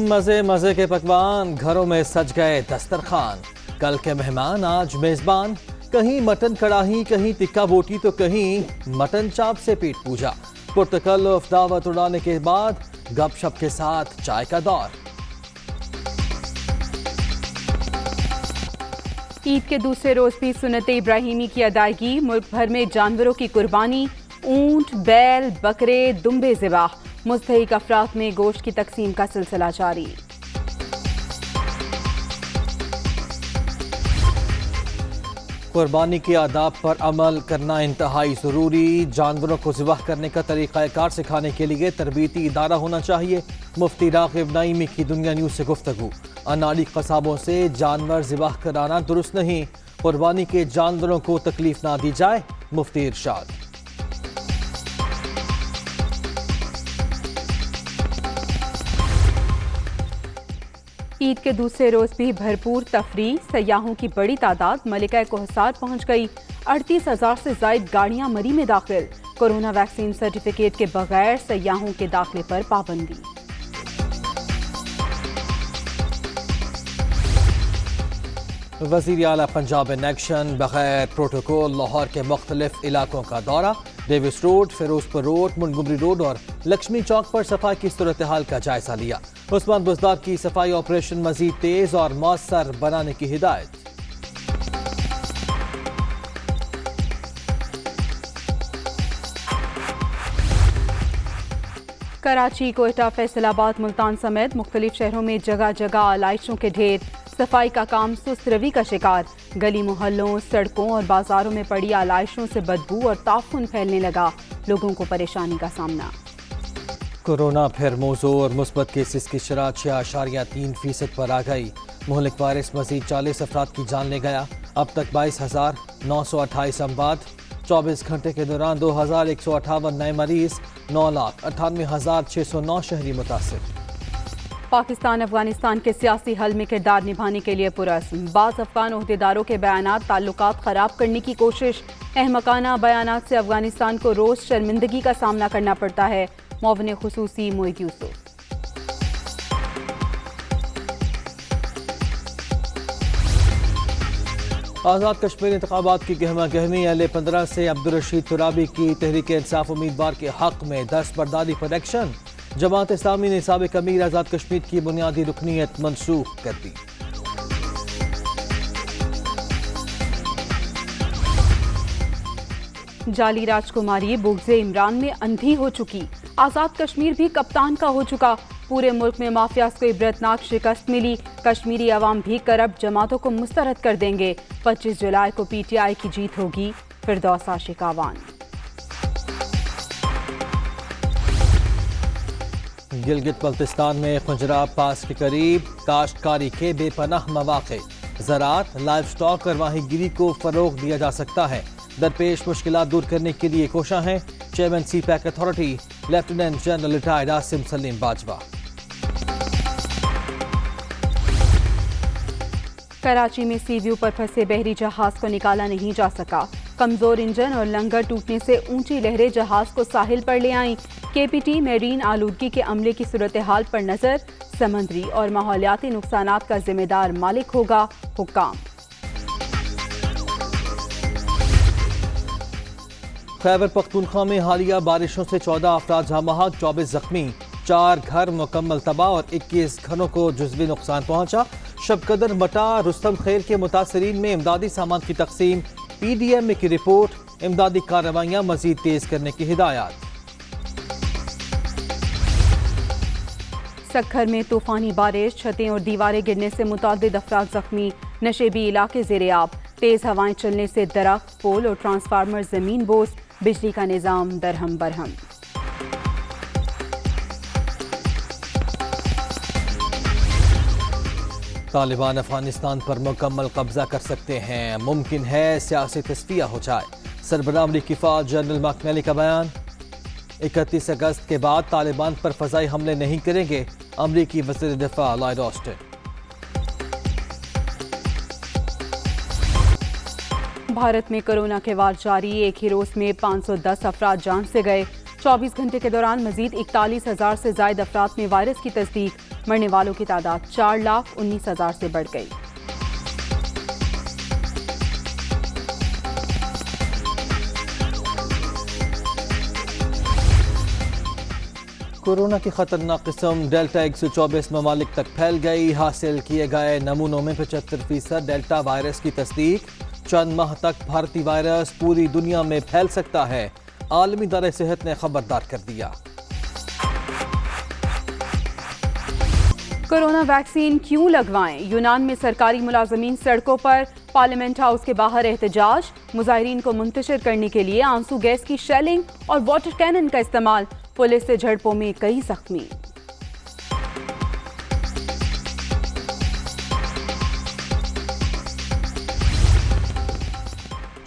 मजे मजे के पकवान, घरों में सज गए दस्तरखान। कल के मेहमान आज मेजबान, कहीं मटन कड़ाही, कहीं टिक्का बोटी तो कहीं मटन चाप से पेट पूजा। पुरतकल्लुफ़ दावत उड़ाने के बाद गपशप के साथ चाय का दौर। ईद के दूसरे रोज भी सुन्नत इब्राहिमी की अदायगी। मुल्क भर में जानवरों की कुर्बानी, ऊंट, बैल, बकरे, दुम्बे ज़िबाह। मुस्तहिक अफराद में गोश्त की तकसीम का सिलसिला जारी। कुर्बानी के आदाब पर अमल करना इंतहाई ज़रूरी। जानवरों को ज़िबाह करने का तरीक़ाकार सिखाने के लिए तरबीती इदारा होना चाहिए। मुफ्ती राग़िब नईमी की दुनिया न्यूज़ से गुफ्तगू। अनाड़ी क़साबों से जानवर ज़िबाह कराना दुरुस्त नहीं, कुर्बानी के जानवरों को तकलीफ ना दी जाए, मुफ्ती इरशाद। ईद के दूसरे रोज भी भरपूर तफरीह, सयाहों की बड़ी तादाद मलिका कोहसार पहुंच गई। 38,000 से जायद गाड़ियां मरी में दाखिल। कोरोना वैक्सीन सर्टिफिकेट के बगैर सयाहों के दाखिले पर पाबंदी। वज़ीर आला पंजाब इन एक्शन, बगैर प्रोटोकॉल लाहौर के मुख्तलिफ इलाकों का दौरा। Davis road, Ferozepur road, Montgomery road और लक्ष्मी चौक पर सफाई की सूरत हाल का जायजा लिया। उस्मान बुज़दार की सफाई ऑपरेशन मजीद तेज और मौसर बनाने की हिदायत। कराची, कोयटा, फैसलाबाद, मुल्तान समेत मुख्तलिफ शहरों में जगह जगह आलाइशों के ढेर। सफाई का काम सुस्त रवि का शिकार। गली मोहल्लों, सड़कों और बाजारों में पड़ी आलाइशों से बदबू और ताफुन फैलने लगा। लोगों को परेशानी का सामना। कोरोना फिर मोज़ोर, मुस्बत केसेस की शरह 6.3% पर आ गई। मुहलिक वायरस मजीद 40 अफराद की जान ले गया। अब तक 22,928 अमवात। 24 घंटे के दौरान 2,158 नए मरीज। 9,98,609 शहरी मुतासिर। पाकिस्तान अफगानिस्तान के सियासी हल में किरदार निभाने के लिए पुरअज़्म। बाज़ अफगान ओहदेदारों के बयानात ताल्लुकात ख़राब करने की कोशिश। अहमकाना बयानात से अफगानिस्तान को रोज़ शर्मिंदगी का सामना करना पड़ता है। मुआविन खुसूसी मोइद यूसुफ। आज़ाद कश्मीर इंतखाबात की गहमा गहमी। L15 से अब्दुल रशीद तुराबी की तहरीक इंसाफ उम्मीदवार के हक में दस्तबरदारी पर एक्शन। जमात इस्लामी ने साबिक अमीर आज़ाद कश्मीर की बुनियादी रुकनीत मनसूख कर दी। जाली राजकुमारी बुग़्ज़े इमरान में अंधी हो चुकी। आज़ाद कश्मीर भी कप्तान का हो चुका। पूरे मुल्क में माफियाज को इबरतनाक शिकस्त मिली। कश्मीरी अवाम भी करप्ट जमातों को मुस्तरद कर देंगे। 25 जुलाई को PTI की जीत होगी। फिरदौस आशिक आवान। गिलगित बल्तिस्तान में खुंजराब पास के करीब काश्तकारी के बेपनाह मौक़े। ज़राअत, लाइव स्टॉक और माहीगिरी को फ़रोग़ दिया जा सकता है। दरपेश मुश्किलात दूर करने के लिए कोशा हैं chairman CPAC authority lieutenant general retired Asim Salim Bajwa. Karachi में सी व्यू पर फंसे बहरी जहाज को निकाला नहीं जा सका। कमजोर इंजन और लंगर टूटने से ऊंची लहरें जहाज को साहिल पर ले आईं। KPT मेरीन आलूदगी के अमले की सूरत हाल पर नजर। समंदरी और माहौलियाती नुकसानात का जिम्मेदार मालिक होगा हुक्काम। खैबर पख्तूनख्वा में हालिया बारिशों से 14 अफराद जहाँ-बहक, 24 जख्मी। 4 घर मुकम्मल तबाह और 21 घरों को जुज़वी नुकसान पहुंचा। शबकदर मटा, रुस्तम खैर के मुतासरीन में इमदादी सामान की तकसीम। PDM की रिपोर्ट। इमदादी कार्रवाइयाँ मजीद तेज करने की हिदायत। सक्खर में तूफानी बारिश, छतें और दीवारें गिरने से मुतअद्दिद अफराद जख्मी। नशेबी इलाके ज़ेर-ए-आब। तेज हवाएं चलने से दरख्त, पोल और ट्रांसफार्मर जमीन बोस। बिजली का निजाम दरहम बरहम। तालिबान अफगानिस्तान पर मुकम्मल कब्जा कर सकते हैं। मुमकिन है सियासी तस्फिया हो जाए। सरबराह अमरीकी फ़ौज जनरल मैकनेली का बयान। 31 अगस्त के बाद तालिबान पर फ़ज़ाई हमले नहीं करेंगे, अमरीकी वज़ीर दिफ़ा लॉयड ऑस्टिन। भारत में कोरोना के वार जारी। एक ही रोज में 510 अफराद जान से गए। 24 घंटे के दौरान मजीद 41,000 से ज्यादा अफराद में वायरस की तस्दीक। मरने वालों की तादाद 4,19,000 से बढ़ गई। कोरोना की खतरनाक किस्म डेल्टा 124 ममालिक तक फैल गई। हासिल किए गए नमूनों में 75% डेल्टा वायरस की तस्दीक। चंद माह तक भारतीय वायरस पूरी दुनिया में फैल सकता है, आलमी इदारे सेहत ने खबरदार कर दिया। कोरोना वैक्सीन क्यों लगवाएं? यूनान में सरकारी मुलाजमीन सड़कों पर, पार्लियामेंट हाउस के बाहर एहतजाज। मुजाहिरीन को मुंतशिर करने के लिए आंसू गैस की शेलिंग और वाटर कैनन का इस्तेमाल। पुलिस से झड़पों में कई जख्मी।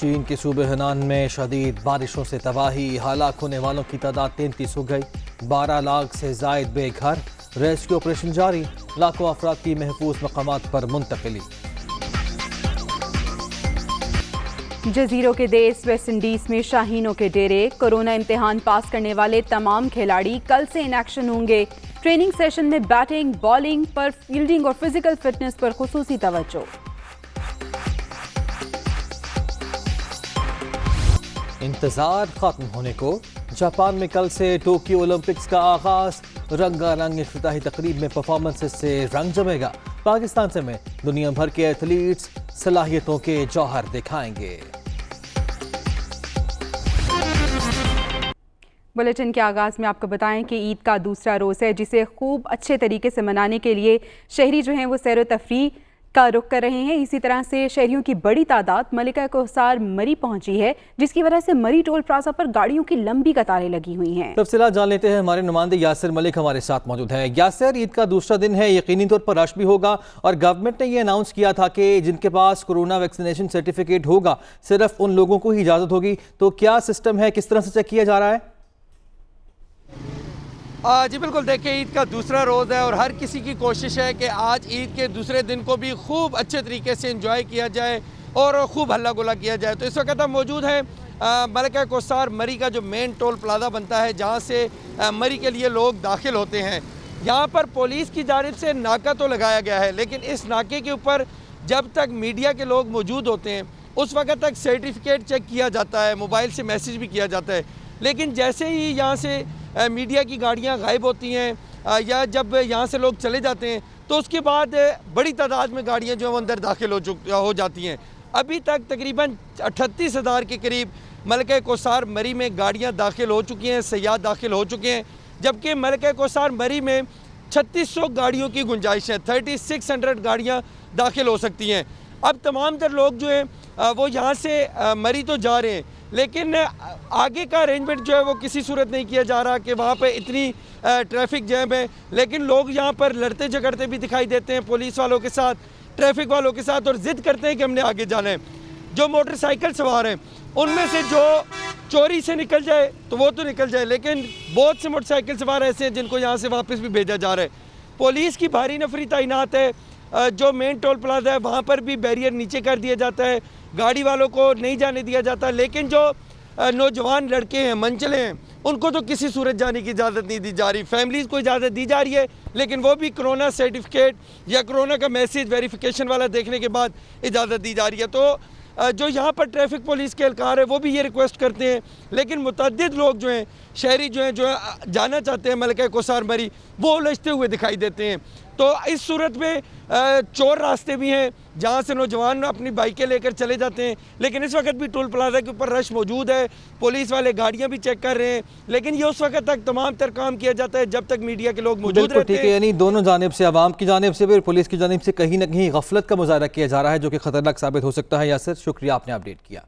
चीन के सूबे हनान में शदीद बारिशों से तबाही। हलाक होने वालों की तादाद 33 हो गई। 12 लाख से जायद बेघर। रेस्क्यू ऑपरेशन जारी। लाखों अफराद की महफूज मकामात पर मुंतकिली। जजीरों के देश वेस्ट इंडीज में शाहीनों के डेरे। कोरोना इम्तिहान पास करने वाले तमाम खिलाड़ी कल से इन एक्शन होंगे। ट्रेनिंग सेशन में बैटिंग, बॉलिंग पर फील्डिंग और फिजिकल फिटनेस पर खुसूसी तवज्जो। इंतजार खत्म होने को। जापान में कल से टोक्यो ओलंपिक्स का आगाज। रंगारंग इफ्तिताही तकरीब में परफॉर्मेंसेस से रंग जमेगा। पाकिस्तान समेत दुनिया भर के एथलीट्स सलाहियतों के जौहर दिखाएंगे। बुलेटिन के आगाज़ में आपको बताएं कि ईद का दूसरा रोज़ है, जिसे खूब अच्छे तरीके से मनाने के लिए शहरी जो हैं वो सैर व तफरीह का रुख कर रहे हैं। इसी तरह से शहरियों की बड़ी तादाद मलिका कोहसार मरी पहुंची है, जिसकी वजह से मरी टोल प्लाजा पर गाड़ियों की लंबी कतारें लगी हुई हैं। तफसीलात जान लेते हैं, हमारे नुमाइंदे यासिर मलिक हमारे साथ मौजूद हैं। यासिर, ईद का दूसरा दिन है, यकीनी तौर पर रश भी होगा और गवर्नमेंट ने यह अनाउंस किया था कि जिनके पास कोरोना वैक्सीनेशन सर्टिफिकेट होगा सिर्फ उन लोगों को ही इजाज़त होगी। तो क्या सिस्टम है, किस तरह से चेक किया जा रहा है? जी बिल्कुल, देखिए ईद का दूसरा रोज़ है और हर किसी की कोशिश है कि आज ईद के दूसरे दिन को भी खूब अच्छे तरीके से एंजॉय किया जाए और खूब हल्ला गुल्ला किया जाए। तो इस वक्त हम मौजूद हैं मलिका कोहसार मरी का जो मेन टोल प्लाजा बनता है, जहां से मरी के लिए लोग दाखिल होते हैं। यहां पर पुलिस की जानिब से नाका तो लगाया गया है, लेकिन इस नाके के ऊपर जब तक मीडिया के लोग मौजूद होते हैं उस वक्त तक सर्टिफिकेट चेक किया जाता है, मोबाइल से मैसेज भी किया जाता है। लेकिन जैसे ही यहाँ से मीडिया की गाड़ियाँ गायब होती हैं या जब यहाँ से लोग चले जाते हैं तो उसके बाद बड़ी तादाद में गाड़ियाँ जो है वो अंदर दाखिल हो जाती हैं। अभी तक तकरीबन 38,000 के करीब मलिका कोहसार मरी में गाड़ियाँ दाखिल हो चुकी हैं, सयाह दाखिल हो चुके हैं, जबकि मलिका कोहसार मरी में 3600 गाड़ियों की गुंजाइश है। 3600 गाड़ियाँ दाखिल हो सकती हैं। अब तमाम तर लोग जो हैं वो यहाँ से मरी तो जा रहे हैं, लेकिन आगे का अरेंजमेंट जो है वो किसी सूरत नहीं किया जा रहा कि वहाँ पे इतनी ट्रैफिक जैम है। लेकिन लोग यहाँ पर लड़ते झगड़ते भी दिखाई देते हैं पुलिस वालों के साथ, ट्रैफिक वालों के साथ, और ज़िद करते हैं कि हमने आगे जाना है। जो मोटरसाइकिल सवार हैं उनमें से जो चोरी से निकल जाए तो वो तो निकल जाए, लेकिन बहुत से मोटरसाइकिल सवार ऐसे हैं जिनको यहाँ से वापस भी भेजा जा रहा है। पुलिस की भारी नफरी तैनात है। जो मेन टोल प्लाजा है वहाँ पर भी बैरियर नीचे कर दिया जाता है, गाड़ी वालों को नहीं जाने दिया जाता। लेकिन जो नौजवान लड़के हैं, मंचले हैं, उनको तो किसी सूरत जाने की इजाज़त नहीं दी जा रही। फैमिलीज़ को इजाज़त दी जा रही है, लेकिन वो भी कोरोना सर्टिफिकेट या कोरोना का मैसेज वेरिफिकेशन वाला देखने के बाद इजाज़त दी जा रही है। तो जो यहाँ पर ट्रैफिक पुलिस के एहलकार है वो भी ये रिक्वेस्ट करते हैं, लेकिन मुतअद्दिद लोग जो हैं, शहरी जो हैं जाना चाहते हैं मलिका कोहसार मरी, वो उलझते हुए दिखाई देते हैं। तो इस सूरत में चोर रास्ते भी हैं जहाँ से नौजवान अपनी बाइकें लेकर चले जाते हैं। लेकिन इस वक्त भी टोल प्लाजा के ऊपर रश मौजूद है, पुलिस वाले गाड़ियाँ भी चेक कर रहे हैं, लेकिन ये उस वक्त तक तमाम तर काम किया जाता है जब तक मीडिया के लोग मौजूद रहते हैं। यानी दोनों जानिब से, आवाम की जानिब से भी और पुलिस की जानिब से कहीं ना कहीं गफलत का मुजाहरा किया जा रहा है, जो कि खतरनाक साबित हो सकता है। यासिर, शुक्रिया, आपने अपडेट किया।